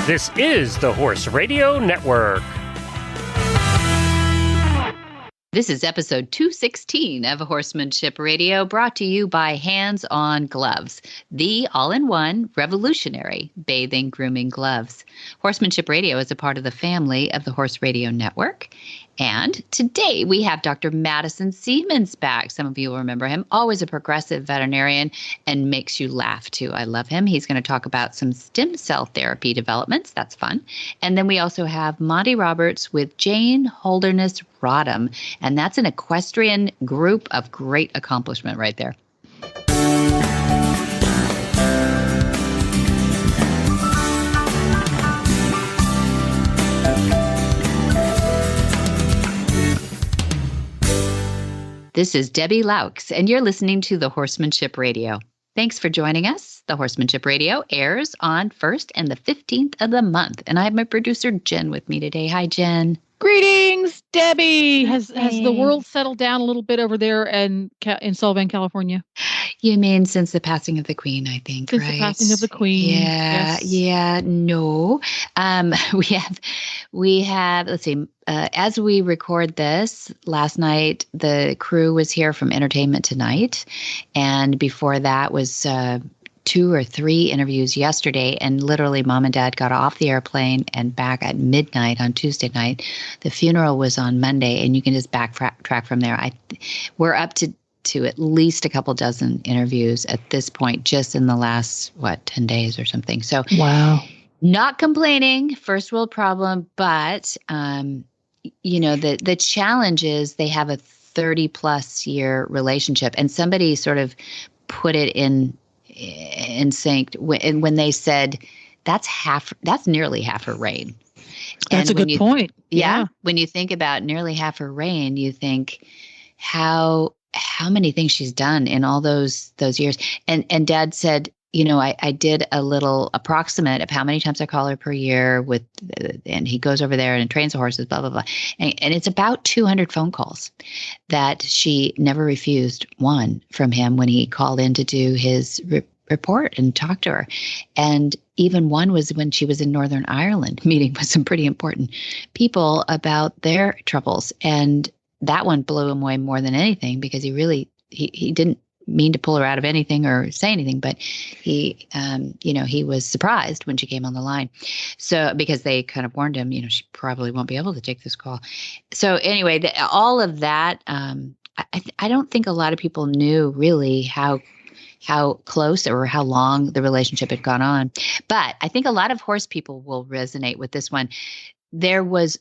This is the Horse Radio Network. This is episode 216 of Horsemanship Radio, brought to you by HandsOnGloves, the all-in-one revolutionary bathing grooming gloves. Horsemanship Radio is a part of the family of the Horse Radio Network. And today we have Dr. Madison Seamans back. Some of you will remember him, always a progressive veterinarian and makes you laugh too. I love him. He's going to talk about some stem cell therapy developments. That's fun. And then we also have Monty Roberts with Jane Holderness-Roddam. And that's an equestrian group of great accomplishment right there. This is Debbie Laux, and you're listening to the Horsemanship Radio. Thanks for joining us. The Horsemanship Radio airs on 1st and the 15th of the month, and I have my producer, Jen, with me today. Hi, Jen. Greetings, Debbie. Has the world settled down a little bit over there in Sullivan, California? You mean since the passing of the Queen, I think, since right? The passing of the Queen. Yeah, no. We have, let's see, as we record this, last night, the crew was here from Entertainment Tonight. And before that was 2 or 3 interviews yesterday, and literally Mom and Dad got off the airplane and back at midnight on Tuesday night. The funeral was on Monday, and you can just backtrack from there. We're up to at least a couple dozen interviews at this point, just in the last, 10 days or something. So wow. Not complaining, first world problem, but, the challenge is they have a 30 plus year relationship, and somebody sort of put it in sync when they said that's nearly half her reign. That's a good point. Yeah. When you think about nearly half her reign, you think how many things she's done in all those years. And Dad said, I did a little approximate of how many times I call her per year and he goes over there and trains the horses, blah, blah, blah. And it's about 200 phone calls that she never refused one from him when he called in to do his report and talk to her. And even one was when she was in Northern Ireland meeting with some pretty important people about their troubles. And that one blew him away more than anything, because he didn't mean to pull her out of anything or say anything, but he was surprised when she came on the line. So, because they kind of warned him, she probably won't be able to take this call. So anyway, all of that, I don't think a lot of people knew really how close or how long the relationship had gone on. But I think a lot of horse people will resonate with this one. There was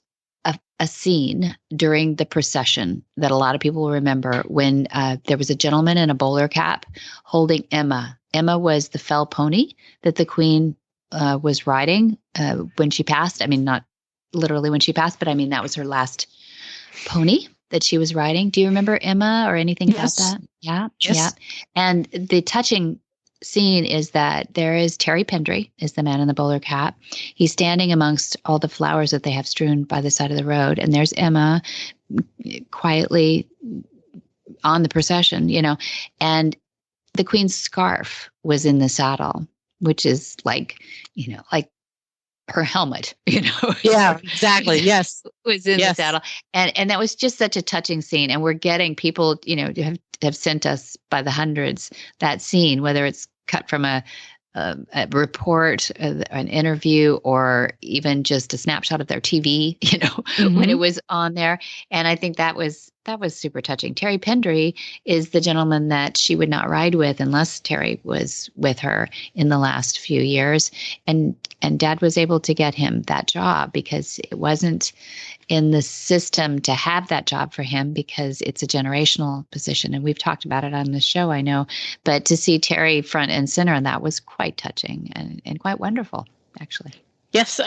a scene during the procession that a lot of people will remember when there was a gentleman in a bowler cap holding Emma. Emma was the fell pony that the Queen was riding when she passed. I mean, not literally when she passed, but I mean, that was her last pony that she was riding. Do you remember Emma or anything about that? Yeah. Yes. Yeah. And the touching scene is that there is Terry Pendry, is the man in the bowler cap. He's standing amongst all the flowers that they have strewn by the side of the road. And there's Emma quietly on the procession, and the Queen's scarf was in the saddle, which is like her helmet, Yeah, exactly. Yes. was in the saddle. And that was just such a touching scene. And we're getting people, have sent us by the hundreds that scene, whether it's cut from a report, an interview, or even just a snapshot of their TV, when it was on there. And I think that was super touching. Terry Pendry is the gentleman that she would not ride with unless Terry was with her in the last few years. And Dad was able to get him that job because it wasn't in the system to have that job for him, because it's a generational position. And we've talked about it on the show, I know. But to see Terry front and center on that was quite touching and quite wonderful, actually. Yes,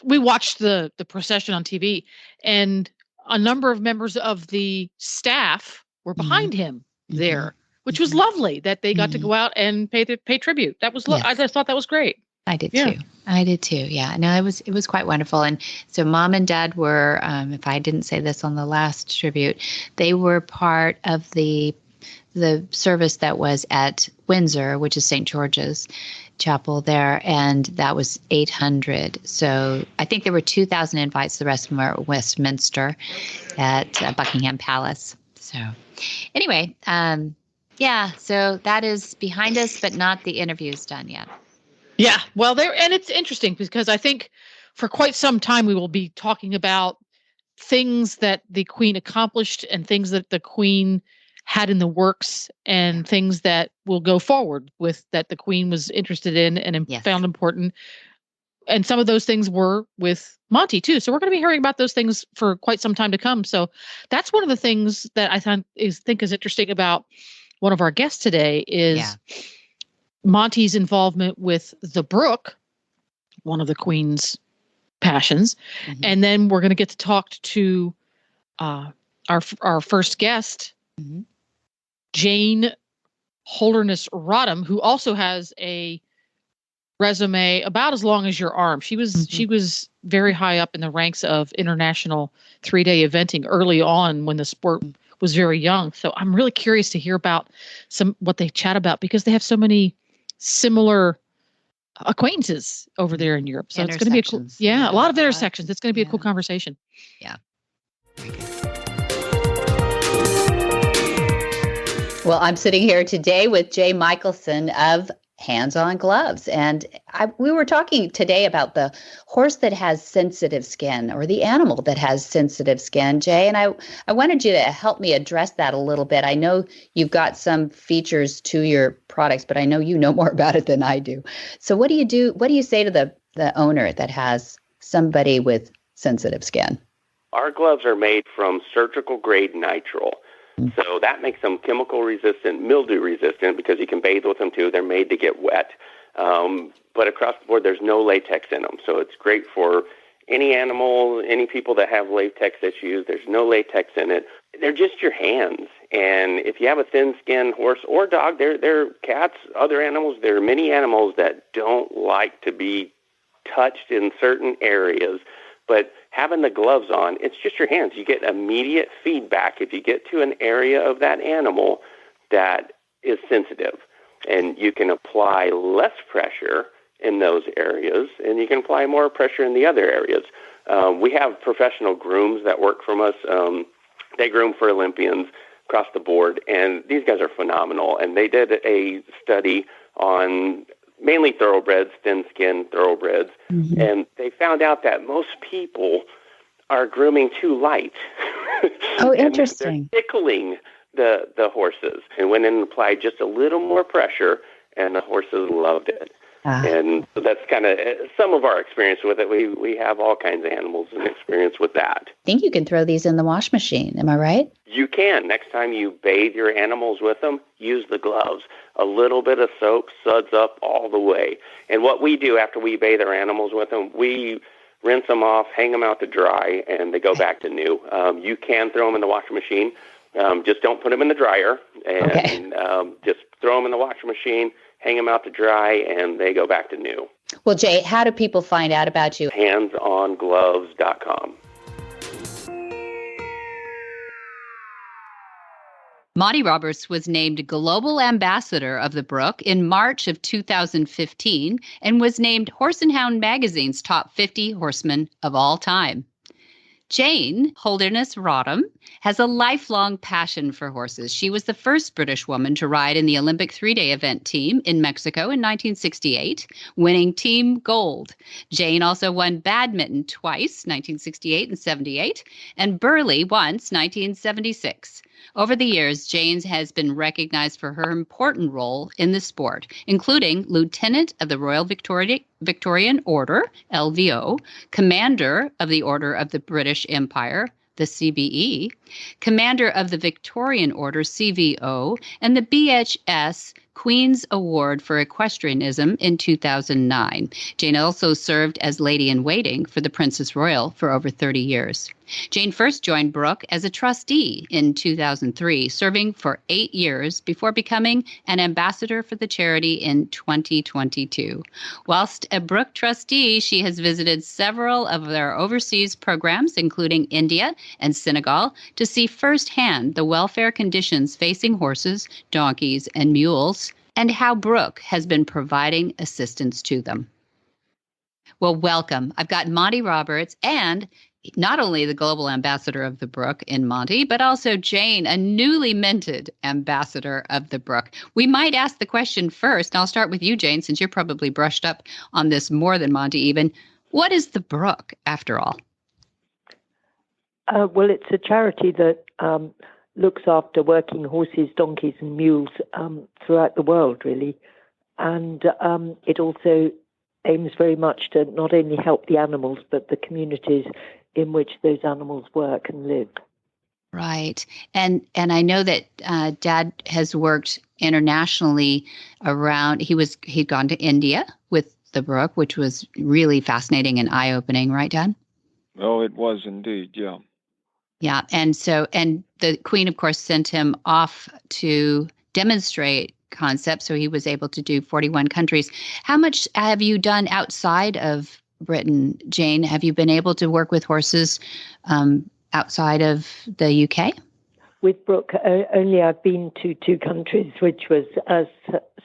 we watched the procession on TV, and a number of members of the staff were behind him there, which was lovely that they got to go out and pay tribute. That was, I just thought that was great. I did too. Yeah. No, it was quite wonderful. And so Mom and Dad were, if I didn't say this on the last tribute, they were part of the the service that was at Windsor, which is St. George's Chapel there, and that was 800. So I think there were 2,000 invites. The rest of them are at Westminster at Buckingham Palace. So anyway, so that is behind us, but not the interviews done yet. Yeah, well, and it's interesting because I think for quite some time we will be talking about things that the Queen accomplished and things that the Queen had in the works and things that will go forward with that the Queen was interested in and found important. And some of those things were with Monty too. So we're going to be hearing about those things for quite some time to come. So that's one of the things that I think is interesting about one of our guests today is Monty's involvement with the Brooke, one of the Queen's passions. Mm-hmm. And then we're going to get to talk to our first guest, mm-hmm. Jane Holderness-Roddam, who also has a resume about as long as your arm. She was very high up in the ranks of international 3-day eventing early on when the sport was very young. So I'm really curious to hear about what they chat about because they have so many similar acquaintances over there in Europe. So it's going to be a cool, a lot of intersections. It's going to be a cool conversation. Yeah. Well, I'm sitting here today with Jay Michelson of Hands on Gloves. And we were talking today about the horse that has sensitive skin or the animal that has sensitive skin, Jay. And I wanted you to help me address that a little bit. I know you've got some features to your products, but I know you know more about it than I do. So what do you do? What do you say to the owner that has somebody with sensitive skin? Our gloves are made from surgical grade nitrile. So that makes them chemical resistant, mildew resistant, because you can bathe with them too. They're made to get wet. But across the board, there's no latex in them. So it's great for any animal, any people that have latex issues. There's no latex in it. They're just your hands. And if you have a thin-skinned horse or dog, they're cats, other animals. There are many animals that don't like to be touched in certain areas. But having the gloves on, it's just your hands. You get immediate feedback if you get to an area of that animal that is sensitive. And you can apply less pressure in those areas, and you can apply more pressure in the other areas. We have professional grooms that work from us. They groom for Olympians across the board, and these guys are phenomenal. And they did a study on mainly thoroughbreds, thin-skinned thoroughbreds, mm-hmm. and they found out that most people are grooming too light. Oh, interesting. They're tickling the horses, and went in and applied just a little more pressure, and the horses loved it. And so that's kind of some of our experience with it. We have all kinds of animals and experience with that. I think you can throw these in the wash machine. Am I right? You can. Next time you bathe your animals with them, use the gloves. A little bit of soap suds up all the way. And what we do after we bathe our animals with them, we rinse them off, hang them out to dry, and they go back to new. You can throw them in the washing machine. Just don't put them in the dryer. And just throw them in the washing machine, hang them out to dry, and they go back to new. Well, Jay, how do people find out about you? HandsOnGloves.com. Monty Roberts was named Global Ambassador of the Brooke in March of 2015 and was named Horse and Hound Magazine's top 50 horsemen of all time. Jane Holderness-Roddam has a lifelong passion for horses. She was the first British woman to ride in the Olympic 3-day event team in Mexico in 1968, winning team gold. Jane also won badminton twice, 1968 and 78, and Burghley once, 1976. Over the years, Jane has been recognized for her important role in the sport, including Lieutenant of the Royal Victorian Order, LVO, Commander of the Order of the British Empire, the CBE, Commander of the Victorian Order, CVO, and the BHS Queen's Award for Equestrianism in 2009. Jane also served as lady-in-waiting for the Princess Royal for over 30 years. Jane first joined Brooke as a trustee in 2003, serving for 8 years before becoming an ambassador for the charity in 2022. Whilst a Brooke trustee, she has visited several of their overseas programs, including India and Senegal, to see firsthand the welfare conditions facing horses, donkeys, and mules, and how Brooke has been providing assistance to them. Well, welcome. I've got Monty Roberts and not only the global ambassador of the Brooke in Monty, but also Jane, a newly minted ambassador of the Brooke. We might ask the question first, and I'll start with you, Jane, since you're probably brushed up on this more than Monty even. What is the Brooke, after all? Well, it's a charity that looks after working horses, donkeys, and mules throughout the world, really. And it also aims very much to not only help the animals, but the communities in which those animals work and live. Right. And I know that Dad has worked internationally around, he'd gone to India with the Brooke, which was really fascinating and eye-opening, right, Dad? Oh, it was indeed, yeah. Yeah. And the Queen, of course, sent him off to demonstrate concepts, so he was able to do 41 countries. How much have you done outside of Britain, Jane? Have you been able to work with horses outside of the UK? With Brooke, only I've been to 2 countries, which was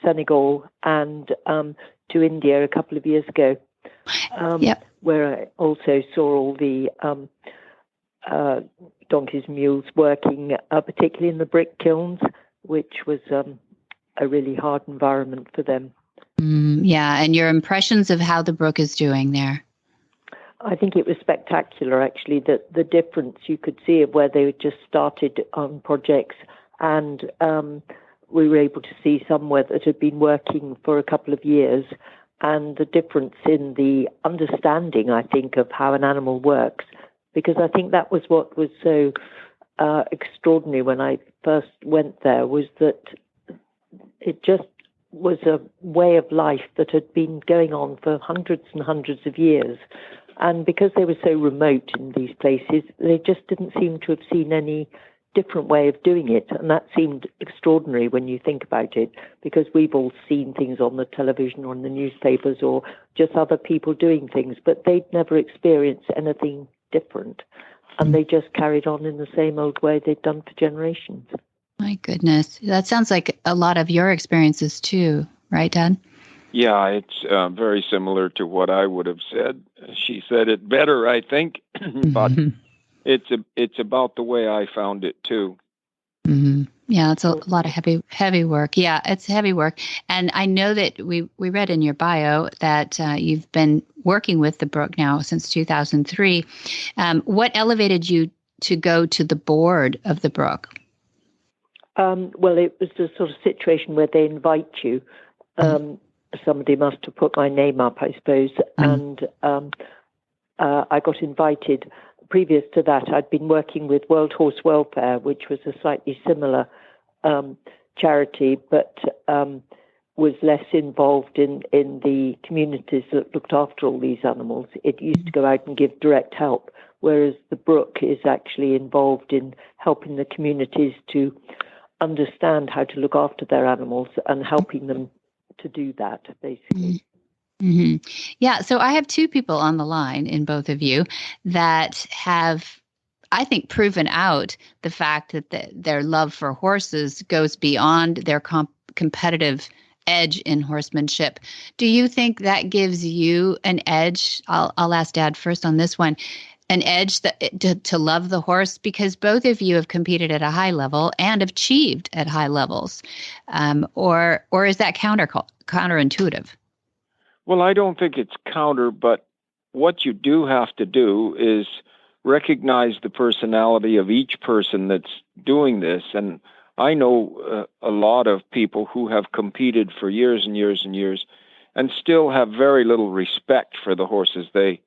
Senegal and to India a couple of years ago, where I also saw all the donkeys, mules working, particularly in the brick kilns, which was a really hard environment for them. Yeah, and your impressions of how the Brooke is doing there? I think it was spectacular, actually, that the difference you could see of where they had just started on projects, and we were able to see somewhere that had been working for a couple of years, and the difference in the understanding, I think, of how an animal works, because I think that was what was so extraordinary when I first went there, was that it just was a way of life that had been going on for hundreds and hundreds of years. And because they were so remote in these places, they just didn't seem to have seen any different way of doing it. And that seemed extraordinary when you think about it, because we've all seen things on the television or in the newspapers or just other people doing things, but they'd never experienced anything different. And they just carried on in the same old way they'd done for generations. My goodness. That sounds like a lot of your experiences too, right, Dad? Yeah, it's very similar to what I would have said. She said it better, I think, but it's about the way I found it too. Mm-hmm. Yeah, it's a lot of heavy work. Yeah, it's heavy work. And I know that we read in your bio that you've been working with the Brooke now since 2003. What elevated you to go to the board of the Brooke? Well, it was the sort of situation where they invite you. Somebody must have put my name up, I suppose, and I got invited. Previous to that, I'd been working with World Horse Welfare, which was a slightly similar charity, but was less involved in the communities that looked after all these animals. It used to go out and give direct help, whereas the Brooke is actually involved in helping the communities to understand how to look after their animals and helping them to do that, basically. Mm-hmm. Yeah, so I have 2 people on the line in both of you that have, I think, proven out the fact that their love for horses goes beyond their competitive edge in horsemanship. Do you think that gives you an edge? I'll ask Dad first on this one. An edge to love the horse, because both of you have competed at a high level and achieved at high levels, or is that counterintuitive? Well, I don't think it's counter, but what you do have to do is recognize the personality of each person that's doing this. And I know a lot of people who have competed for years and years and years and still have very little respect for the horses they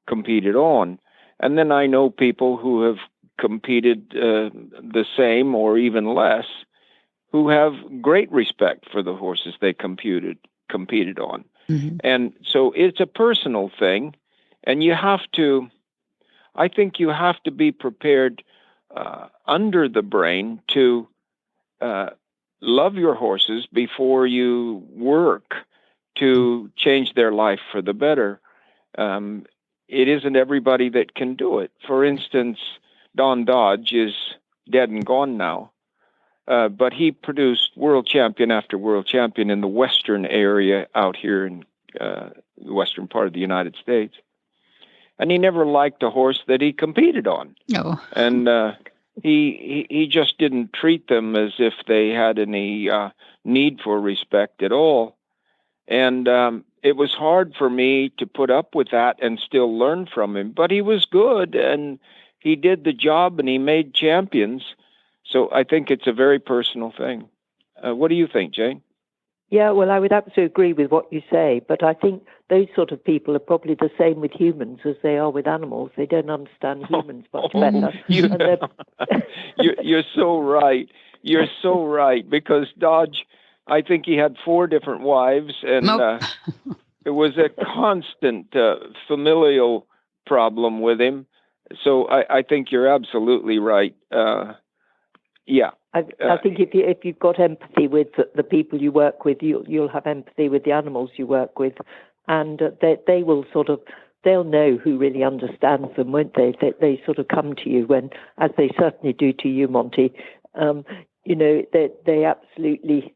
competed on. And then I know people who have competed the same or even less who have great respect for the horses they competed on. Mm-hmm. And so it's a personal thing, and I think you have to be prepared under the brain to love your horses before you work to change their life for the better. It isn't everybody that can do it. For instance, Don Dodge is dead and gone now, but he produced world champion after world champion in the western area out here in the western part of the United States. And he never liked a horse that he competed on. No. And he just didn't treat them as if they had any need for respect at all. And it was hard for me to put up with that and still learn from him. But he was good, and he did the job, and he made champions. So I think it's a very personal thing. What do you think, Jane? Yeah, well, I would absolutely agree with what you say, but I think those sort of people are probably the same with humans as they are with animals. They don't understand humans much better. You're so right. You're so right, because Dodge, I think he had 4 different wives, and Nope. it was a constant familial problem with him. So I think you're absolutely right. Yeah. I think if you've got empathy with the people you work with, you'll have empathy with the animals you work with, and they will they'll know who really understands them, won't they? They sort of come to you when, as they certainly do to you, Monty. They absolutely.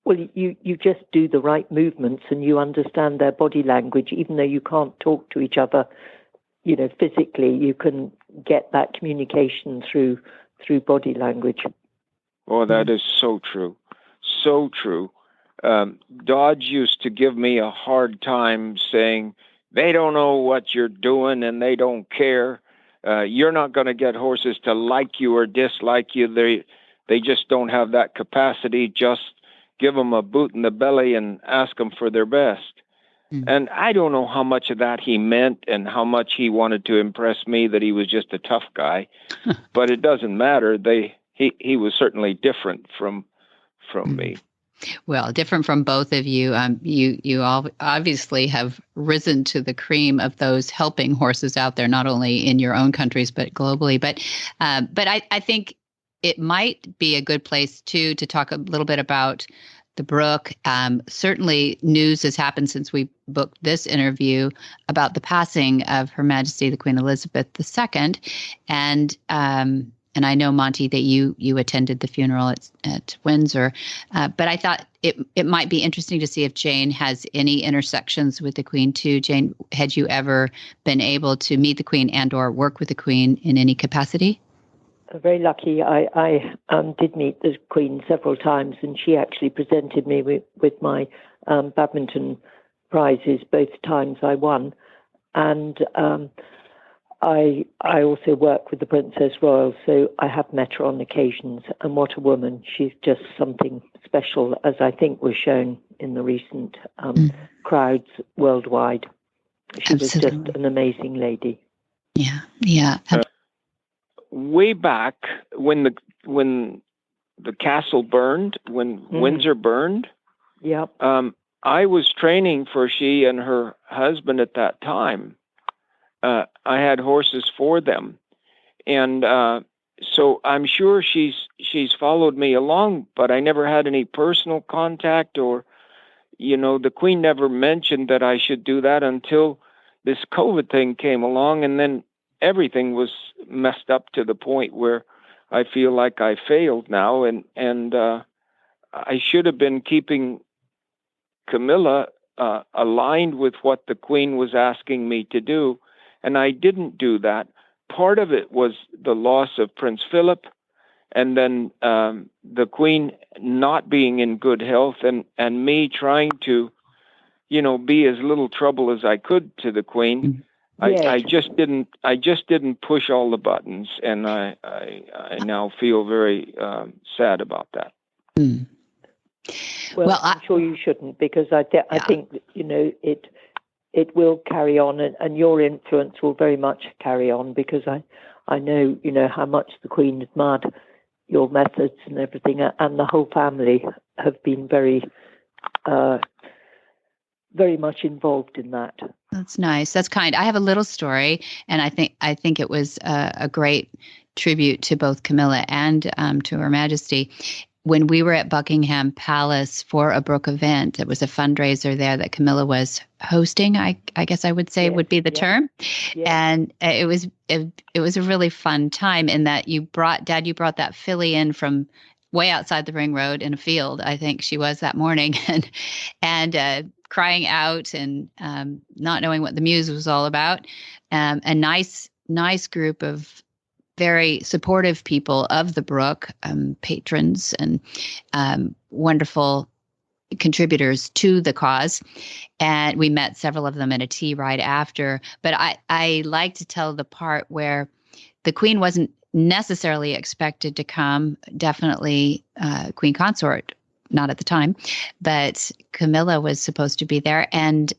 Well, you just do the right movements and you understand their body language, even though you can't talk to each other. Physically, you can get that communication through body language. Oh, that is so true. So true. Dodge used to give me a hard time saying, they don't know what you're doing and they don't care. You're not going to get horses to like you or dislike you. They just don't have that capacity. Just give them a boot in the belly and ask them for their best. Mm. And I don't know how much of that he meant and how much he wanted to impress me, that he was just a tough guy. But it doesn't matter. He was certainly different from me. Well, different from both of you. You all obviously have risen to the cream of those helping horses out there, not only in your own countries but globally. But I think it might be a good place to talk a little bit about the Brooke. Certainly, news has happened since we booked this interview about the passing of Her Majesty the Queen Elizabeth II, and I know, Monty, that you attended the funeral at Windsor, but I thought it might be interesting to see if Jane has any intersections with the Queen too. Jane, had you ever been able to meet the Queen and/or work with the Queen in any capacity? Very lucky. I did meet the Queen several times, and she actually presented me with my badminton prizes both times I won. And I also work with the Princess Royal, so I have met her on occasions. And what a woman. She's just something special, as I think was shown in the recent crowds worldwide. She Absolutely. was just an amazing lady. Yeah. Way back when the castle burned, when Windsor burned, yep. I was training for she and her husband at that time. I had horses for them, and so I'm sure she's followed me along, but I never had any personal contact, or the Queen never mentioned that I should do that until this COVID thing came along, and then everything was messed up to the point where I feel like I failed now, and I should have been keeping Camilla aligned with what the Queen was asking me to do, and I didn't do that. Part of it was the loss of Prince Philip, and then the Queen not being in good health, and me trying to, be as little trouble as I could to the Queen. Yes. I just didn't push all the buttons, and I now feel very sad about that. Mm. Well, I'm sure you shouldn't, because I think it will carry on, and your influence will very much carry on, because I know how much the Queen admired your methods and everything, and the whole family have been very much involved in that. That's nice. That's kind. I have a little story, and I think it was a great tribute to both Camilla and to Her Majesty. When we were at Buckingham Palace for a Brooke event, it was a fundraiser there that Camilla was hosting. I guess I would say would be the term, and it was a really fun time in that you brought that filly in from way outside the ring road in a field. I think she was that morning, and crying out and not knowing what the muse was all about. A nice group of very supportive people of the Brooke, patrons and wonderful contributors to the cause. And we met several of them at a tea right after. But I like to tell the part where the Queen wasn't necessarily expected to come. Definitely Queen Consort, not at the time, but Camilla was supposed to be there and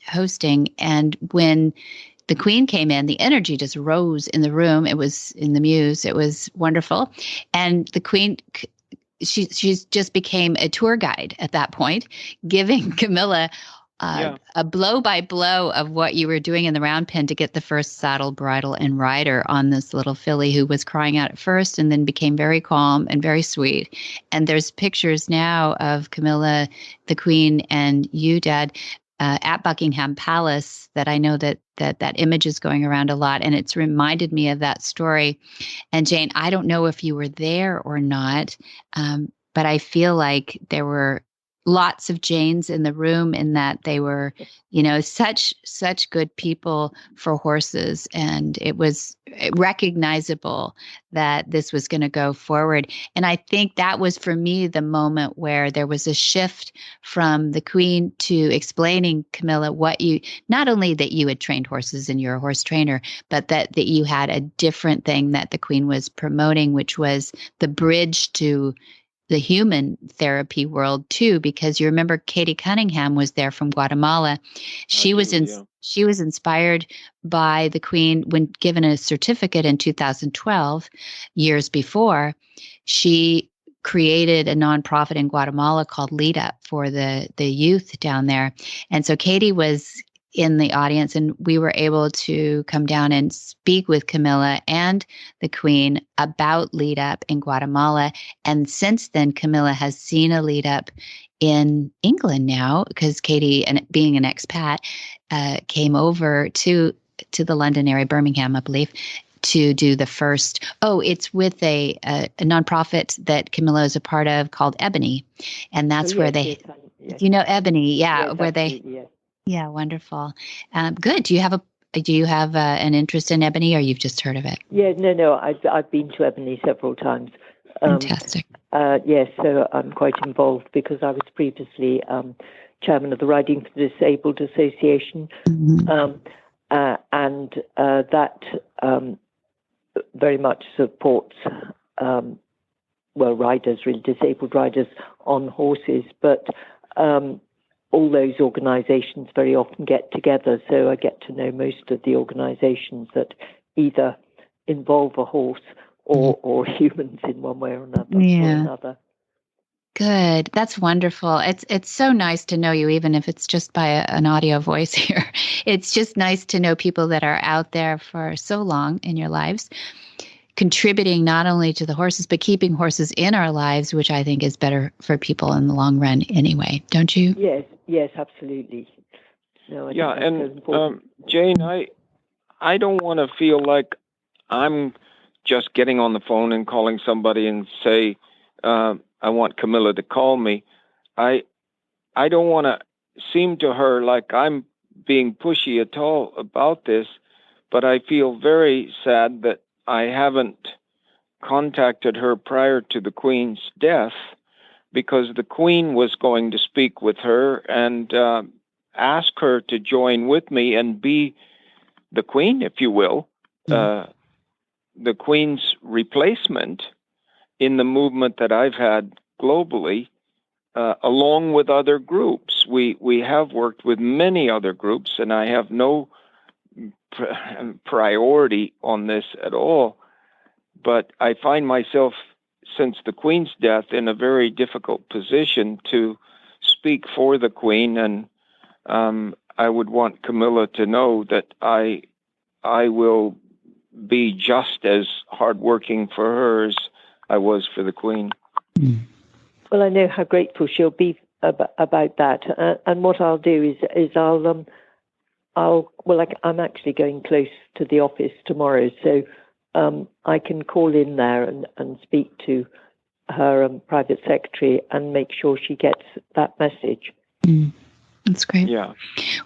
hosting. And when the Queen came in, the energy just rose in the room. It was in the Muse. It was wonderful. And the Queen, she just became a tour guide at that point, giving Camilla a blow by blow of what you were doing in the round pen to get the first saddle, bridle, and rider on this little filly who was crying out at first and then became very calm and very sweet. And there's pictures now of Camilla, the Queen, and you, Dad, at Buckingham Palace that I know that image is going around a lot, and it's reminded me of that story. And Jane, I don't know if you were there or not, but I feel like there were lots of Janes in the room, in that they were, such good people for horses, and it was recognizable that this was going to go forward. And I think that was, for me, the moment where there was a shift from the Queen to explaining, Camilla, not only that you had trained horses and you're a horse trainer, but that you had a different thing that the Queen was promoting, which was the bridge to the human therapy world too, because you remember Katie Cunningham was there from Guatemala. She was inspired by the Queen when given a certificate in 2012, years before. She created a nonprofit in Guatemala called Lead Up for the youth down there. And so Katie was in the audience, and we were able to come down and speak with Camilla and the Queen about Lead Up in Guatemala. And since then, Camilla has seen a Lead Up in England now, because Katie, and being an expat, came over to the London area, Birmingham, I believe, to do the first. It's with a nonprofit that Camilla is a part of called Ebony, and that's where they, Ebony, where they. Yes. Yeah, wonderful. Good. Do you have an interest in Ebony, or you've just heard of it? Yeah, no. I've been to Ebony several times. Fantastic. Yes, so I'm quite involved because I was previously chairman of the Riding for the Disabled Association, and that very much supports riders, really disabled riders on horses, but. All those organisations very often get together, so I get to know most of the organisations that either involve a horse or humans in one way or another. Good. That's wonderful. It's so nice to know you, even if it's just by an audio voice here. It's just nice to know people that are out there for so long in your lives, contributing not only to the horses, but keeping horses in our lives, which I think is better for people in the long run anyway. Don't you? Yes, absolutely. No, and Jane, I don't want to feel like I'm just getting on the phone and calling somebody and say, I want Camilla to call me. I don't want to seem to her like I'm being pushy at all about this, but I feel very sad that I haven't contacted her prior to the Queen's death, because the Queen was going to speak with her and ask her to join with me and be the Queen, if you will, the Queen's replacement in the movement that I've had globally, along with other groups. We have worked with many other groups, and I have no priority on this at all, but I find myself since the Queen's death, in a very difficult position to speak for the Queen, and I would want Camilla to know that I will be just as hardworking for her as I was for the Queen. Well, I know how grateful she'll be about that. And what I'll do is I'm actually going close to the office tomorrow, so I can call in there and speak to her private secretary and make sure she gets that message. That's great. Yeah.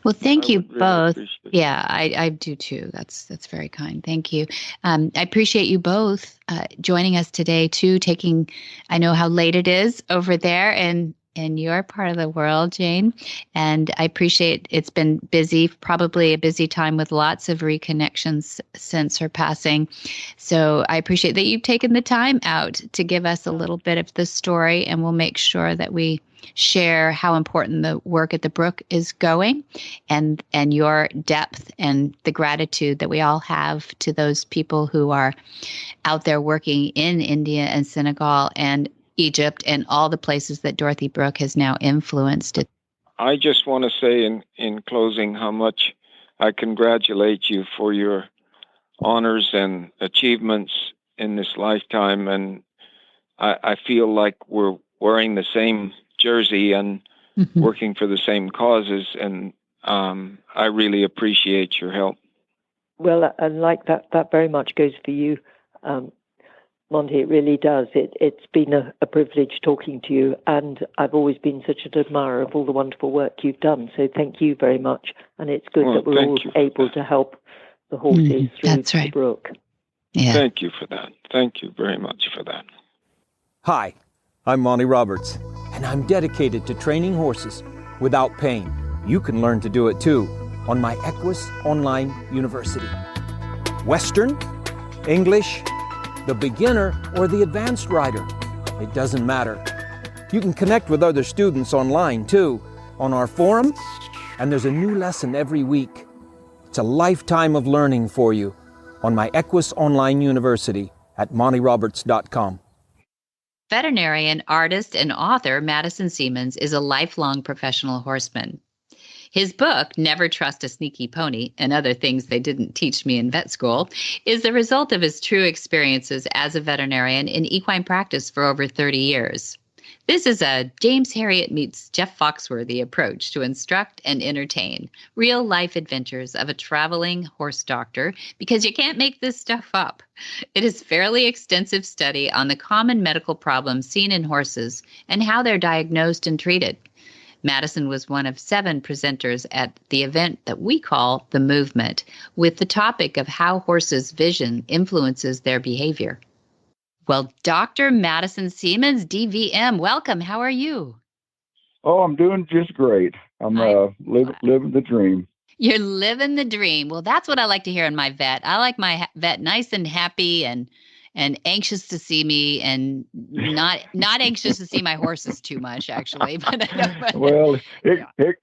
Well, thank you really both. Yeah, I do too. That's very kind. Thank you. I appreciate you both joining us today too. I know how late it is over there in your part of the world, Jane, and I appreciate it's been busy, probably a busy time with lots of reconnections since her passing. So I appreciate that you've taken the time out to give us a little bit of the story, and we'll make sure that we share how important the work at the Brooke is going, and your depth and the gratitude that we all have to those people who are out there working in India and Senegal and Egypt and all the places that Dorothy Brooke has now influenced. I just want to say in closing how much I congratulate you for your honors and achievements in this lifetime, and I feel like we're wearing the same jersey and working for the same causes, and I really appreciate your help. Well, and like that very much goes for you, Monty. It really does. It's been a privilege talking to you, and I've always been such an admirer of all the wonderful work you've done. So thank you very much, and it's good that we're all able to help the horses through the Brook. Yeah. Thank you for that. Thank you very much for that. Hi, I'm Monty Roberts, and I'm dedicated to training horses without pain. You can learn to do it too on my Equus Online University. Western, English, the beginner, or the advanced rider. It doesn't matter. You can connect with other students online too, on our forum, and there's a new lesson every week. It's a lifetime of learning for you on my Equus Online University at montyroberts.com. Veterinarian, artist, and author Madison Seamans is a lifelong professional horseman. His book, Never Trust a Sneaky Pony and Other Things They Didn't Teach Me in Vet School, is the result of his true experiences as a veterinarian in equine practice for over 30 years. This is a James Herriot meets Jeff Foxworthy approach to instruct and entertain real-life adventures of a traveling horse doctor, because you can't make this stuff up. It is fairly extensive study on the common medical problems seen in horses and how they're diagnosed and treated. Madison was one of 7 presenters at the event that we call The Movement, with the topic of how horses' vision influences their behavior. Well, Dr. Madison Seamans, DVM, welcome. How are you? Oh, I'm doing just great. I'm living the dream. You're living the dream. Well, that's what I like to hear in my vet. I like my vet nice and happy and anxious to see me, and not anxious to see my horses too much, actually. But well,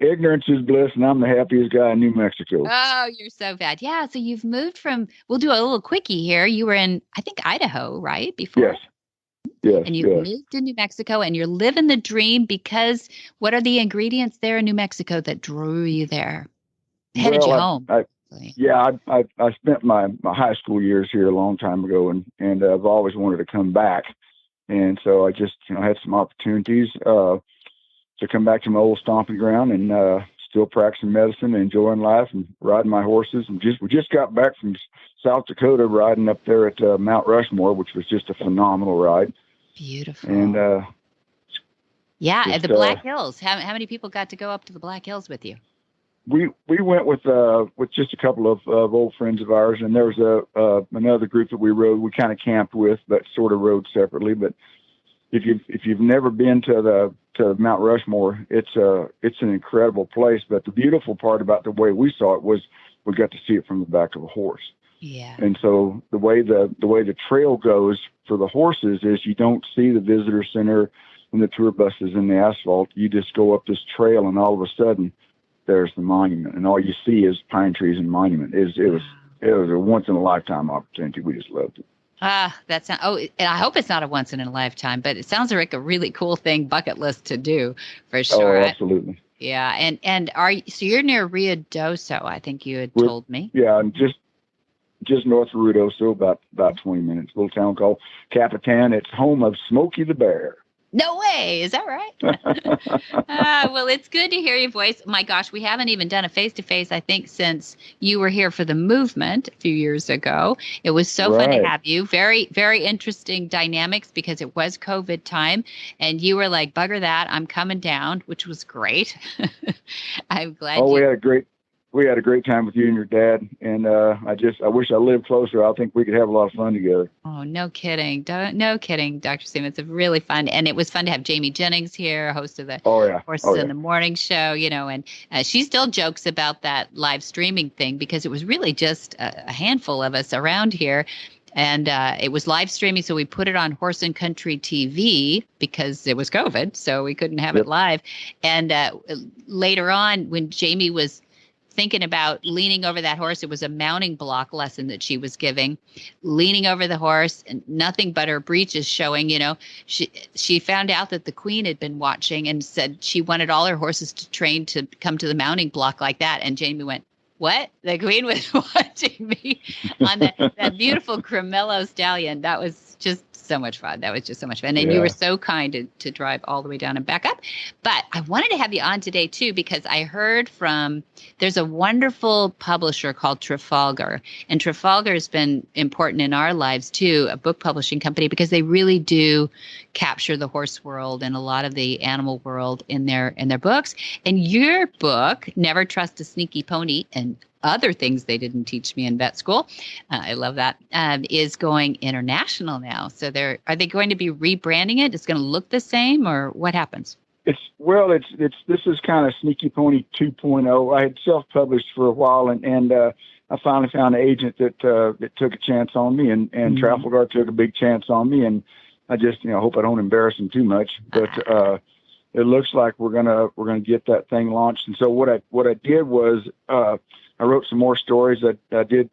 ignorance is bliss, and I'm the happiest guy in New Mexico. Oh, you're so bad. Yeah, so you've moved from, we'll do a little quickie here. You were in, I think, Idaho, right? Before? Yes. And you've moved to New Mexico, and you're living the dream because what are the ingredients there in New Mexico that drew you there? Headed you home. I spent my high school years here a long time ago, and I've always wanted to come back. And so I just, had some opportunities to come back to my old stomping ground and still practicing medicine and enjoying life and riding my horses. And we just got back from South Dakota riding up there at Mount Rushmore, which was just a phenomenal ride. Beautiful. And at the Black Hills. How many people got to go up to the Black Hills with you? We went with just a couple of old friends of ours, and there was another group that we rode. We kind of camped with, but sort of rode separately. But if you've never been to Mount Rushmore, it's an incredible place. But the beautiful part about the way we saw it was we got to see it from the back of a horse. Yeah. And so the way the trail goes for the horses is you don't see the visitor center and the tour buses in the asphalt. You just go up this trail, and all of a sudden, there's the monument, and all you see is pine trees and monument. It was a once in a lifetime opportunity. We just loved it. That's not, and I hope it's not a once in a lifetime, but it sounds like a really cool thing, bucket list to do for sure. Oh, absolutely. Yeah. And so you're near Ruidoso, I think you had told me. Yeah. And just north of Ruidoso, about 20 minutes, a little town called Capitan. It's home of Smokey the Bear. No way. Is that right? Well, it's good to hear your voice. My gosh, we haven't even done a face-to-face, I think, since you were here for the movement a few years ago. It was so fun to have you. Very, very interesting dynamics because it was COVID time. And you were like, bugger that, I'm coming down, which was great. I'm glad. We had a great time with you and your dad, and I wish I lived closer. I think we could have a lot of fun together. Oh, no kidding. No kidding, Dr. Seamans. It's really fun. And it was fun to have Jamie Jennings here, host of the Horses in the Morning show, and she still jokes about that live streaming thing because it was really just a handful of us around here. And it was live streaming, so we put it on Horse and Country TV because it was COVID, so we couldn't have it live. And later on, when Jamie was thinking about leaning over that horse, it was a mounting block lesson that she was giving, leaning over the horse and nothing but her breeches showing. She found out that the Queen had been watching and said she wanted all her horses to train to come to the mounting block like that. And Jamie went, "What? The Queen was watching me on that beautiful Cremello stallion." That was just so much fun. And you were so kind to drive all the way down and back up. But I wanted to have you on today too, because I heard there's a wonderful publisher called Trafalgar, and Trafalgar has been important in our lives too, a book publishing company, because they really do capture the horse world and a lot of the animal world in their books. And your book, Never Trust a Sneaky Pony, and other things they didn't teach me in vet school, I love that, is going international now. So are they going to be rebranding it? It's going to look the same, or what happens? This is kind of Sneaky Pony 2.0. I had self-published for a while, and I finally found an agent that took a chance on me, and Trafalgar took a big chance on me, and I just hope I don't embarrass them too much, but it looks like we're gonna get that thing launched. And so what I did was I wrote some more stories. I did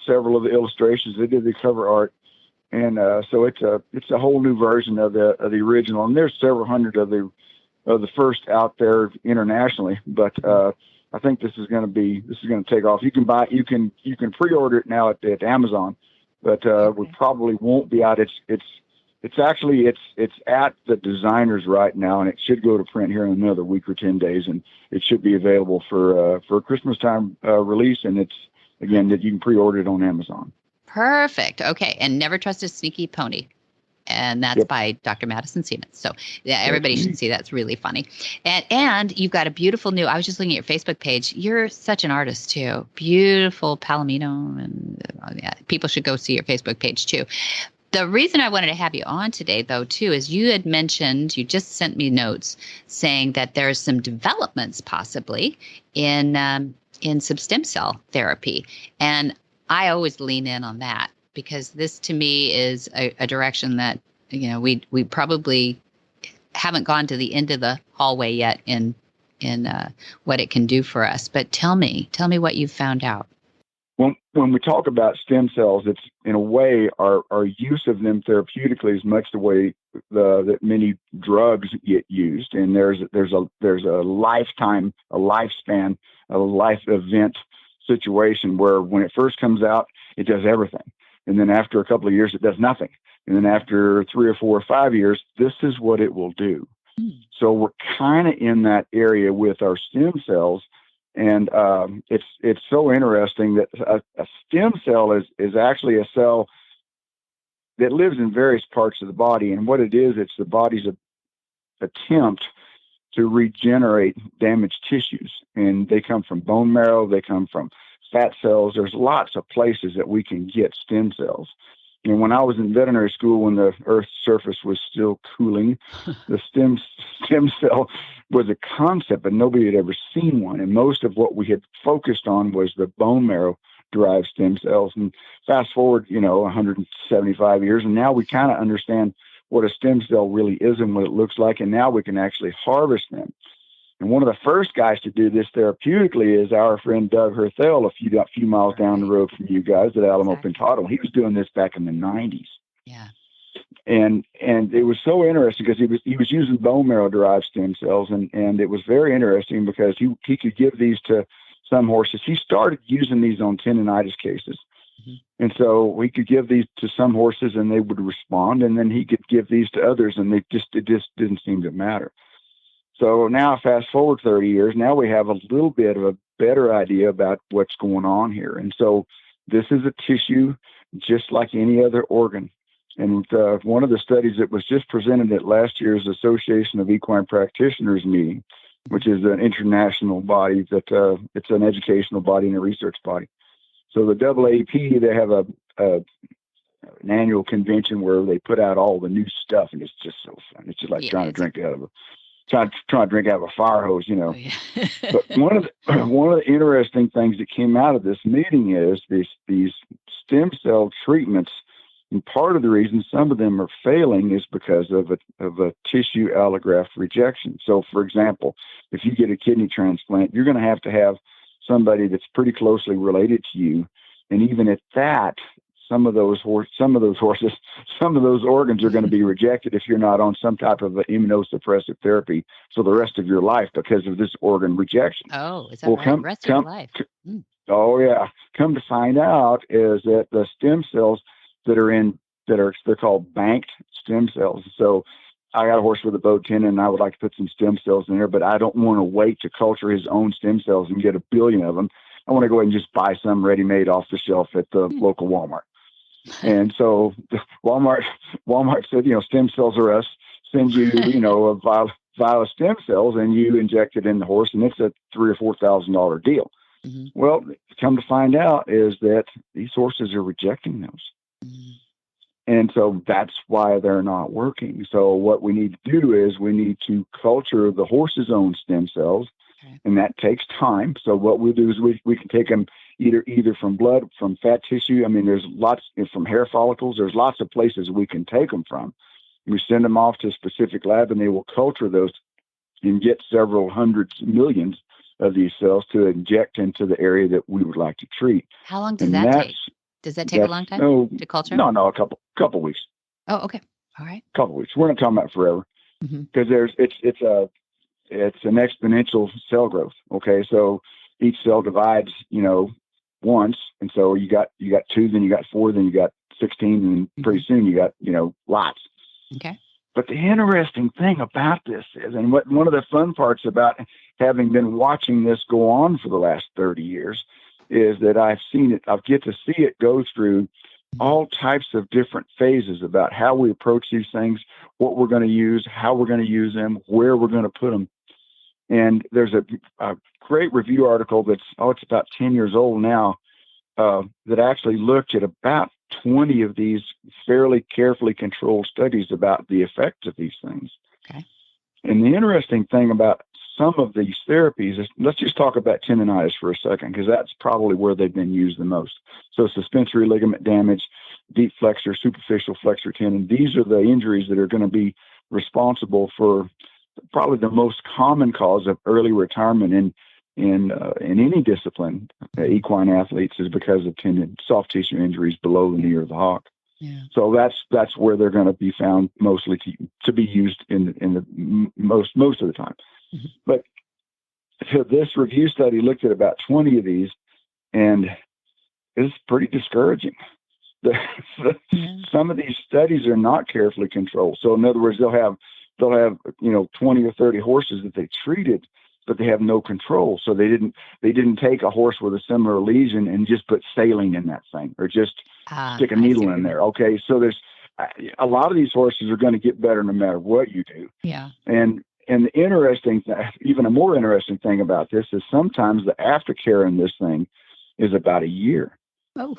several of the illustrations. I did the cover art, and so it's a whole new version of the original. And there's several hundred of the first out there internationally. But I think this is going to take off. You can pre-order it now at Amazon, but we probably won't be out. It's at the designers right now, and it should go to print here in another week or 10 days, and it should be available for a Christmas time release. And it's, again, that you can pre-order it on Amazon. Perfect. Okay. And Never Trust a Sneaky Pony. And that's by Dr. Madison Seamans. So yeah, everybody should see that. It's really funny. And you've got a beautiful new, I was just looking at your Facebook page. You're such an artist too. Beautiful Palomino. And people should go see your Facebook page too. The reason I wanted to have you on today, though, too, is you had mentioned, you just sent me notes saying that there's some developments possibly in some stem cell therapy. And I always lean in on that because this to me is a direction that, we probably haven't gone to the end of the hallway yet in what it can do for us. But tell me what you've found out. When we talk about stem cells, it's in a way our use of them therapeutically is much the way that many drugs get used, and there's a lifetime, a lifespan, a life event situation where when it first comes out, it does everything, and then after a couple of years, it does nothing, and then after 3 or 4 or 5 years, this is what it will do. So we're kind of in that area with our stem cells. And it's so interesting that a stem cell is actually a cell that lives in various parts of the body. And what it is, it's the body's attempt to regenerate damaged tissues. And they come from bone marrow. They come from fat cells. There's lots of places that we can get stem cells. And when I was in veterinary school, when the Earth's surface was still cooling, the stem cell was a concept, but nobody had ever seen one. And most of what we had focused on was the bone marrow-derived stem cells. And fast forward, 175 years, and now we kind of understand what a stem cell really is and what it looks like, and now we can actually harvest them. And one of the first guys to do this therapeutically is our friend Doug Herthel, a few miles down the road from you guys at Alamo Pintado. He was doing this back in the 90s. Yeah. And it was so interesting because he was using bone marrow derived stem cells, and it was very interesting because he could give these to some horses. He started using these on tendonitis cases. And so we could give these to some horses and they would respond, and then he could give these to others and it just didn't seem to matter. So now fast forward 30 years, now we have a little bit of a better idea about what's going on here. And so this is a tissue just like any other organ. And one of the studies that was just presented at last year's Association of Equine Practitioners meeting, which is an international body that it's an educational body and a research body. So the AAEP, they have an annual convention where they put out all the new stuff, and it's just so fun. It's just like trying to drink out of a fire hose, you know. Oh, yeah. But one of the interesting things that came out of this meeting is these stem cell treatments. And part of the reason some of them are failing is because of a tissue allograft rejection. So, for example, if you get a kidney transplant, you're going to have somebody that's pretty closely related to you, and even at that, some of those organs are going to be rejected if you're not on some type of immunosuppressive therapy for the rest of your life because of this organ rejection. Oh, is that right? Rest of your life. Oh yeah. Come to find out is that the stem cells they're called banked stem cells. So I got a horse with a bowed tendon and I would like to put some stem cells in there, but I don't want to wait to culture his own stem cells and get 1 billion of them. I want to go ahead and just buy some ready-made off the shelf at the local Walmart. And so Walmart said, stem cells are us, send you, a vial of stem cells and you inject it in the horse, and it's a $3,000 or $4,000 deal. Mm-hmm. Well, come to find out is that these horses are rejecting those. Mm-hmm. And so that's why they're not working. So what we need to do is we need to culture the horse's own stem cells, and that takes time. So what we'll do is we can take them either from blood, from fat tissue. I mean, there's lots from hair follicles. There's lots of places we can take them from. We send them off to a specific lab, and they will culture those and get several hundreds, millions of these cells to inject into the area that we would like to treat. How long does that take? Does that take a long time to culture? No, a couple weeks. Oh, okay. All right. A couple weeks. We're not talking about forever because it's an exponential cell growth. Okay, so each cell divides, once, and so you got 2, then you got 4, then you got 16, and pretty soon you got lots. Okay. But the interesting thing about this is, and one of the fun parts about having been watching this go on for the last 30 years, is that I've seen it. I get to see it go through all types of different phases about how we approach these things, what we're going to use, how we're going to use them, where we're going to put them. And there's a great review article it's about 10 years old now, that actually looked at about 20 of these fairly carefully controlled studies about the effects of these things. Okay. And the interesting thing about some of these therapies is, let's just talk about tendonitis for a second, because that's probably where they've been used the most. So suspensory ligament damage, deep flexor, superficial flexor tendon, these are the injuries that are going to be responsible for probably the most common cause of early retirement in any discipline. Equine athletes is because of soft tissue injuries below the knee or the hock. Yeah. So that's where they're going to be found mostly to be used in the most of the time. Mm-hmm. But so this review study looked at about 20 of these, and it's pretty discouraging. Some of these studies are not carefully controlled. So in other words, they'll have 20 or 30 horses that they treated, but they have no control. So they didn't take a horse with a similar lesion and just put saline in that thing, or just stick a needle in there. Okay, so there's a lot of these horses are going to get better no matter what you do. Yeah. And the interesting, even a more interesting thing about this is sometimes the aftercare in this thing is about a year. Oh.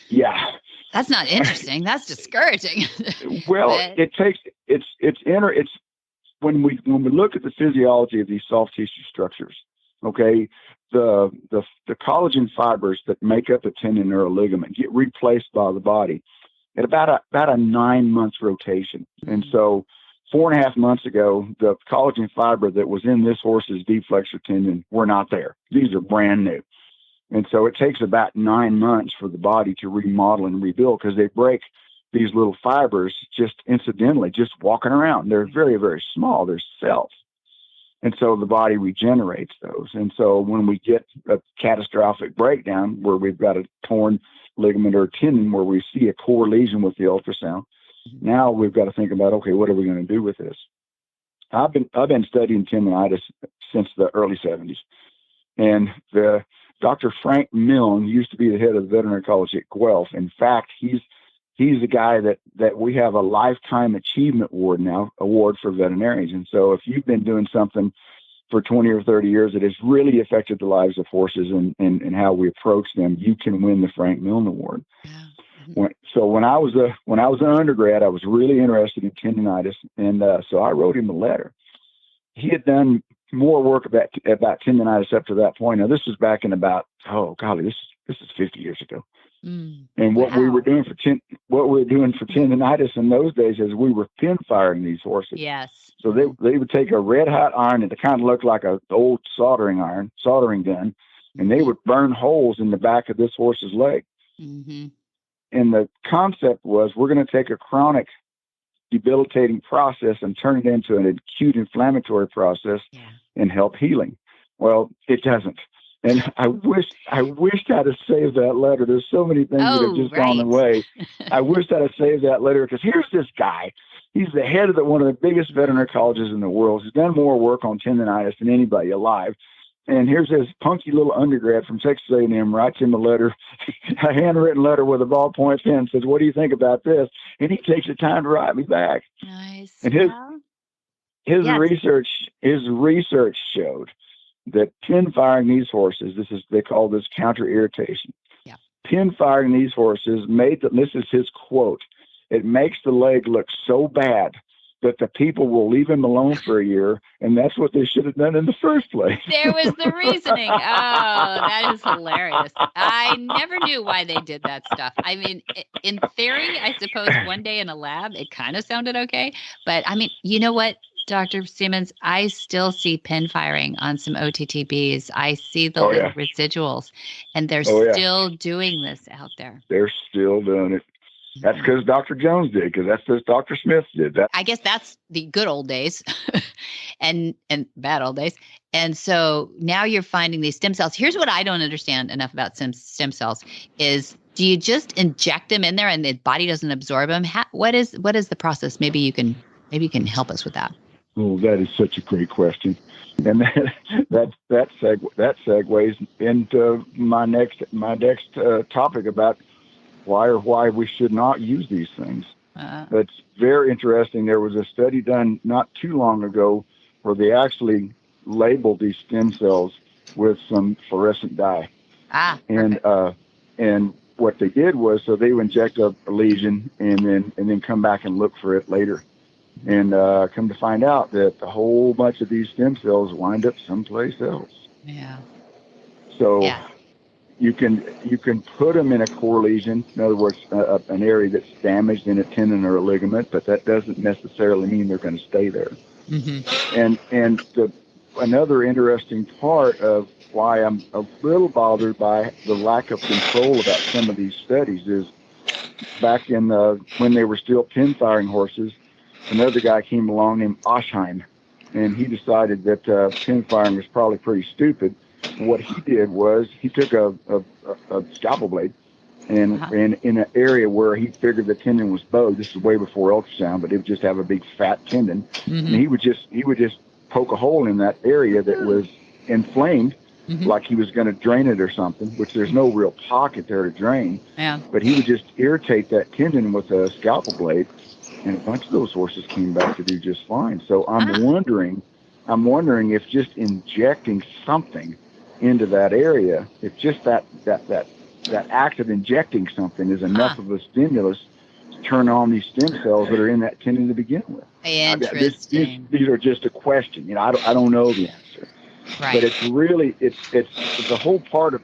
Yeah. That's not interesting. That's discouraging. Well, it's when we look at the physiology of these soft tissue structures, okay, the collagen fibers that make up a tendon or a ligament get replaced by the body at about a 9-month rotation. And so 4.5 months ago, the collagen fiber that was in this horse's deep flexor tendon were not there. These are brand new. And so it takes about 9 months for the body to remodel and rebuild, because they break these little fibers just incidentally, just walking around. They're very, very small. They're cells. And so the body regenerates those. And so when we get a catastrophic breakdown where we've got a torn ligament or tendon where we see a core lesion with the ultrasound, now we've got to think about, okay, what are we going to do with this? I've been studying tendonitis since the early 70s. And Dr. Frank Milne used to be the head of the veterinary college at Guelph. In fact, he's the guy that we have a lifetime achievement award for veterinarians. And so if you've been doing something for 20 or 30 years that has really affected the lives of horses and how we approach them, you can win the Frank Milne Award. Yeah. So when I was an undergrad, I was really interested in tendonitis. And so I wrote him a letter. He had done more work about tendonitis up to that point. Now, this was back in about, this is 50 years ago. And what we were doing for tendonitis in those days is we were pin firing these horses. Yes. So they would take a red hot iron that kind of looked like an old soldering gun, and they would burn holes in the back of this horse's leg. Mm-hmm. And the concept was, we're going to take a chronic debilitating process and turn it into an acute inflammatory process and help healing. Well, it doesn't. And I wished I'd have saved that letter. There's so many things that have just gone away. I wished I'd have saved that letter, because here's this guy. He's the head of one of the biggest veterinary colleges in the world. He's done more work on tendonitis than anybody alive. And here's this punky little undergrad from Texas A&M writes him a letter, a handwritten letter with a ballpoint pen, says, "What do you think about this?" And he takes the time to write me back. Nice. And his research showed that pin firing these horses, they call this counter irritation. Yeah. Pin firing these horses this is his quote, "It makes the leg look so bad that the people will leave him alone for a year, and that's what they should have done in the first place." There was the reasoning. Oh, that is hilarious. I never knew why they did that stuff. I mean, in theory, I suppose one day in a lab, it kind of sounded okay. But I mean, you know what, Dr. Seamans, I still see pin firing on some OTTBs. I see the little residuals, and they're still doing this out there. They're still doing it. That's because Dr. Jones did, because that's because Dr. Smith did that. I guess that's the good old days and bad old days. And so now you're finding these stem cells. Here's what I don't understand enough about stem cells is, do you just inject them in there and the body doesn't absorb them? What is the process? Maybe you can help us with that. Oh, that is such a great question. And that segues into my next topic about why we should not use these things. It's very interesting. There was a study done not too long ago where they actually labeled these stem cells with some fluorescent dye. And what they did was, so they would inject a lesion and then come back and look for it later. And come to find out that a whole bunch of these stem cells wind up someplace else. Yeah. So you can put them in a core lesion, in other words, an area that's damaged in a tendon or a ligament, but that doesn't necessarily mean they're going to stay there. Mm-hmm. And another interesting part of why I'm a little bothered by the lack of control about some of these studies is, back in when they were still pin firing horses, another guy came along named Oshheim, and he decided that pin firing was probably pretty stupid. What he did was he took a scalpel blade and in an area where he figured the tendon was bowed. This is way before ultrasound, but it would just have a big fat tendon. Mm-hmm. And he would just poke a hole in that area that was inflamed, like he was going to drain it or something, which there's no real pocket there to drain. Yeah. But he would just irritate that tendon with a scalpel blade, and a bunch of those horses came back to do just fine. So I'm wondering if just injecting something into that area, if just that act of injecting something is enough of a stimulus to turn on these stem cells that are in that tendon to begin with. Interesting. These are just a question. I don't know the answer. Right. But it's really it's a whole part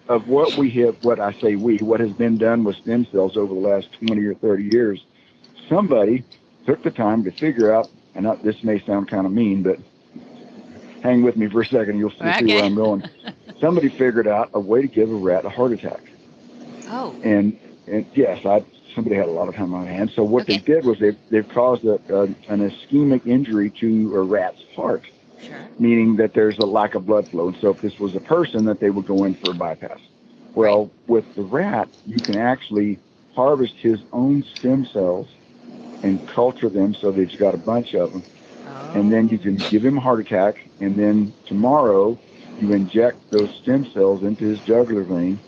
of what has been done with stem cells over the last 20 or 30 years. Somebody took the time to figure out and this may sound kind of mean, but hang with me for a second. You'll see where I'm going. Somebody figured out a way to give a rat a heart attack. Oh. And yes, somebody had a lot of time on hand. So what they did was they've caused an ischemic injury to a rat's heart, meaning that there's a lack of blood flow. And so if this was a person, that they would go in for a bypass. Well, with the rat, you can actually harvest his own stem cells and culture them so that he's got a bunch of them. And then you can give him a heart attack, and then tomorrow you inject those stem cells into his jugular vein,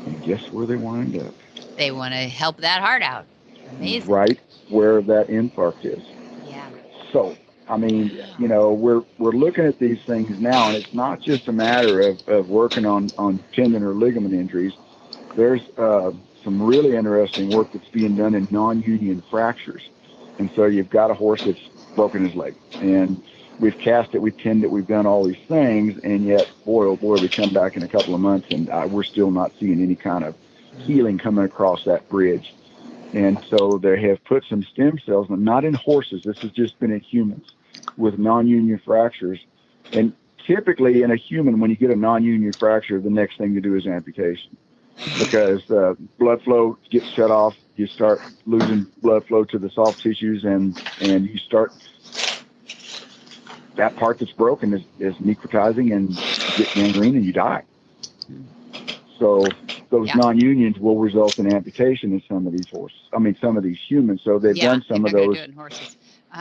and guess where they wind up? They want to help that heart out. Amazing. Right where that infarct is. Yeah. So, I mean, you know, we're looking at these things now, and it's not just a matter of working on tendon or ligament injuries. There's some really interesting work that's being done in non-union fractures. And so you've got a horse that's broken his leg, and we've cast it, we've tinned it, we've done all these things, and yet, boy, oh boy, we come back in a couple of months, and we're still not seeing any kind of healing coming across that bridge. And so they have put some stem cells, not in horses, this has just been in humans, with non-union fractures. And typically in a human, when you get a non-union fracture, the next thing to do is amputation, because blood flow gets shut off. You start losing blood flow to the soft tissues, and you start, that part that's broken is necrotizing, and you get gangrene and you die. So those non-unions will result in amputation in some of these horses. I mean, some of these humans. So they've done some of those.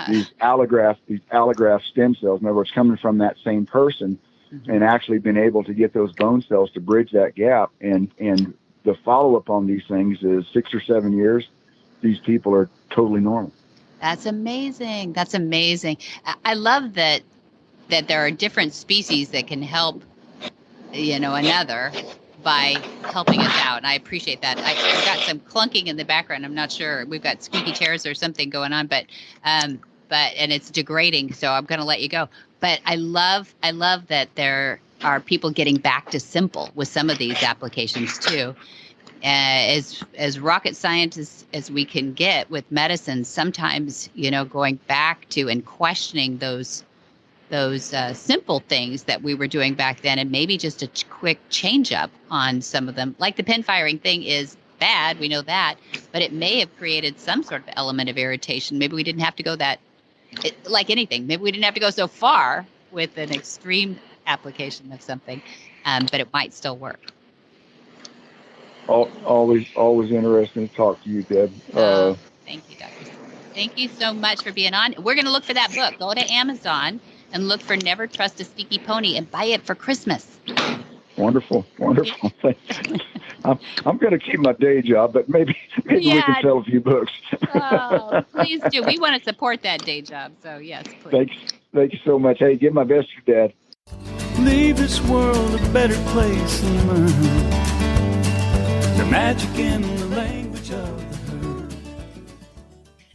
These allograft stem cells, in other words, coming from that same person, and actually been able to get those bone cells to bridge that gap. And the follow-up on these things is 6 or 7 years. These people are totally normal. That's amazing. That's amazing. I love that there are different species that can help, another by helping us out. And I appreciate that. I've got some clunking in the background. I'm not sure. We've got squeaky chairs or something going on, but and it's degrading. So I'm going to let you go. But I love that there are people getting back to simple with some of these applications too. As rocket scientists as we can get with medicine, sometimes, going back to and questioning those simple things that we were doing back then, and maybe just a quick change up on some of them. Like the pin firing thing is bad, we know that, but it may have created some sort of element of irritation. Maybe we didn't have to go like anything. Maybe we didn't have to go so far with an extreme application of something, but it might still work. Always interesting to talk to you, Deb. Thank you, Dr. Thank you so much for being on. We're going to look for that book. Go to Amazon and look for Never Trust a Sneaky Pony and buy it for Christmas. Wonderful. I'm going to keep my day job, but maybe we can sell a few books. Oh, please do. We want to support that day job. So, yes, please. Thank you so much. Hey, give my best to your dad. Leave this world a better place than mine. The magic in the language of the herd.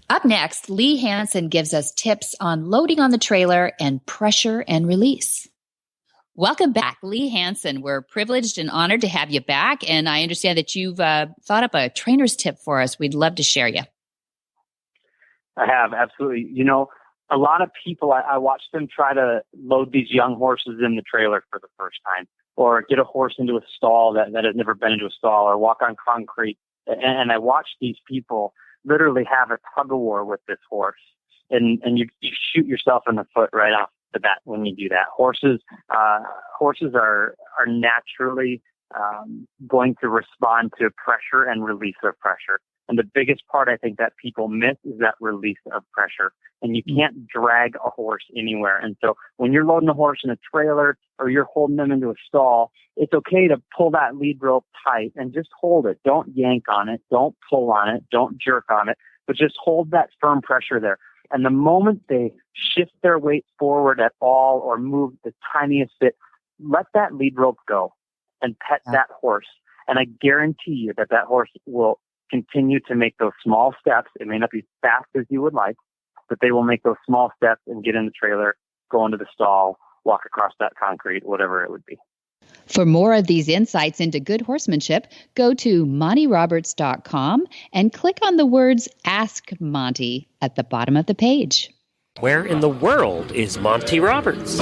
Up next, Lee Hansen gives us tips on loading on the trailer and pressure and release. Welcome back, Lee Hansen. We're privileged and honored to have you back, and I understand that you've thought up a trainer's tip for us. We'd love to share you. I have, absolutely. A lot of people, I watch them try to load these young horses in the trailer for the first time, or get a horse into a stall that has never been into a stall, or walk on concrete. And I watch these people literally have a tug-of-war with this horse. And you shoot yourself in the foot right off the bat when you do that. Horses are naturally going to respond to pressure and release of pressure. And the biggest part I think that people miss is that release of pressure. And you can't drag a horse anywhere. And so when you're loading a horse in a trailer or you're holding them into a stall, it's okay to pull that lead rope tight and just hold it. Don't yank on it. Don't pull on it. Don't jerk on it. But just hold that firm pressure there. And the moment they shift their weight forward at all or move the tiniest bit, let that lead rope go and pet that horse. And I guarantee you that horse will continue to make those small steps. It may not be fast as you would like, but they will make those small steps and get in the trailer, go into the stall, walk across that concrete, whatever it would be. For more of these insights into good horsemanship, go to MontyRoberts.com and click on the words Ask Monty at the bottom of the page. Where in the world is Monty Roberts?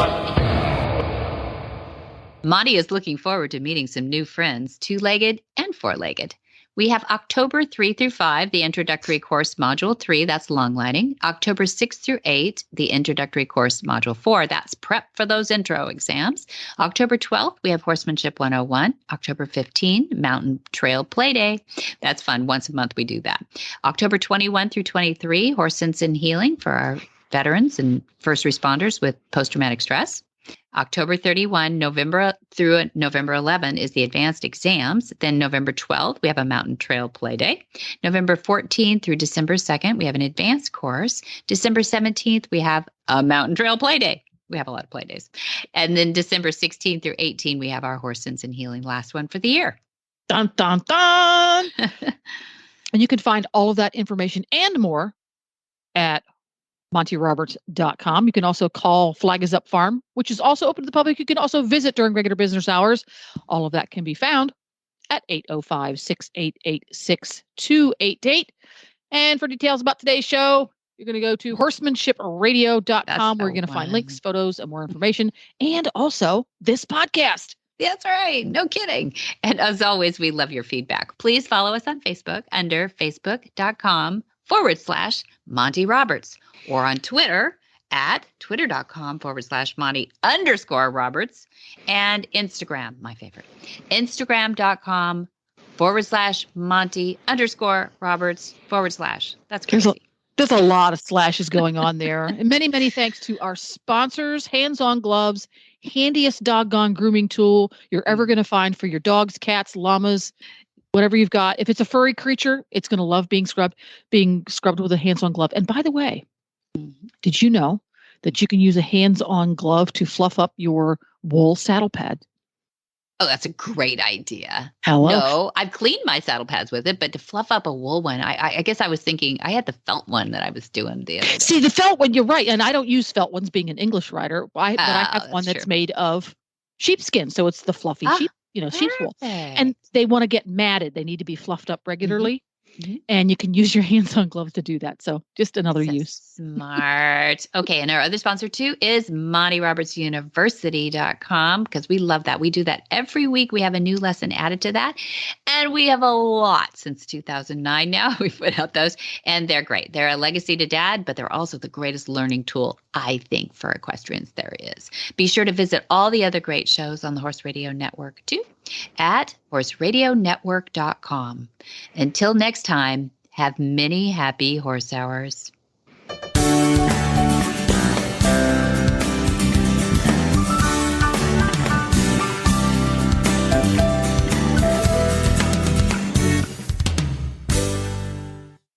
Monty is looking forward to meeting some new friends, two-legged and four-legged. We have October 3 through 5, the introductory course module 3, that's long lining. October 6 through 8, the introductory course module 4, that's prep for those intro exams. October 12th, we have Horsemanship 101. October 15, Mountain Trail Play Day. That's fun. Once a month we do that. October 21 through 23, Horse Sense and Healing for our veterans and first responders with post-traumatic stress. October 31, November through November 11 is the advanced exams. Then November 12th, we have a Mountain Trail Play Day. November 14th through December 2nd, we have an advanced course. December 17th, we have a Mountain Trail Play Day. We have a lot of play days. And then December 16th through 18th, we have our Horse Sense and Healing, last one for the year. Dun, dun, dun. And you can find all of that information and more at MontyRoberts.com. You can also call Flag is Up Farm, which is also open to the public. You can also visit during regular business hours. All of that can be found at 805-688-6288. And for details about today's show, you're going to go to horsemanshipradio.com where you're going to find links, photos, and more information. And also this podcast. That's right. No kidding. And as always, we love your feedback. Please follow us on Facebook under facebook.com/Monty Roberts, or on Twitter at twitter.com/Monty_Roberts, and Instagram, my favorite, Instagram.com/Monty_Roberts/. That's crazy. There's a lot of slashes going on there. And many, many thanks to our sponsors, Hands On Gloves, handiest doggone grooming tool you're ever going to find for your dogs, cats, llamas, whatever you've got. If it's a furry creature, it's going to love being scrubbed with a hands-on glove. And by the way, did you know that you can use a hands-on glove to fluff up your wool saddle pad? Oh, that's a great idea. Hello? No, I've cleaned my saddle pads with it, but to fluff up a wool one, I guess I was thinking I had the felt one that I was doing the other day. See, the felt one, you're right. And I don't use felt ones being an English writer. But I have one that's made of sheepskin. So it's the fluffy sheep's wool. And they want to get matted. They need to be fluffed up regularly. Mm-hmm. And you can use your hands-on gloves to do that. So just another use. Smart. Okay. And our other sponsor too is MontyRobertsUniversity.com, because we love that. We do that every week. We have a new lesson added to that. And we have a lot since 2009 now. We put out those and they're great. They're a legacy to Dad, but they're also the greatest learning tool, I think, for equestrians there is. Be sure to visit all the other great shows on the Horse Radio Network too at horseradionetwork.com. Until next time, have many happy horse hours.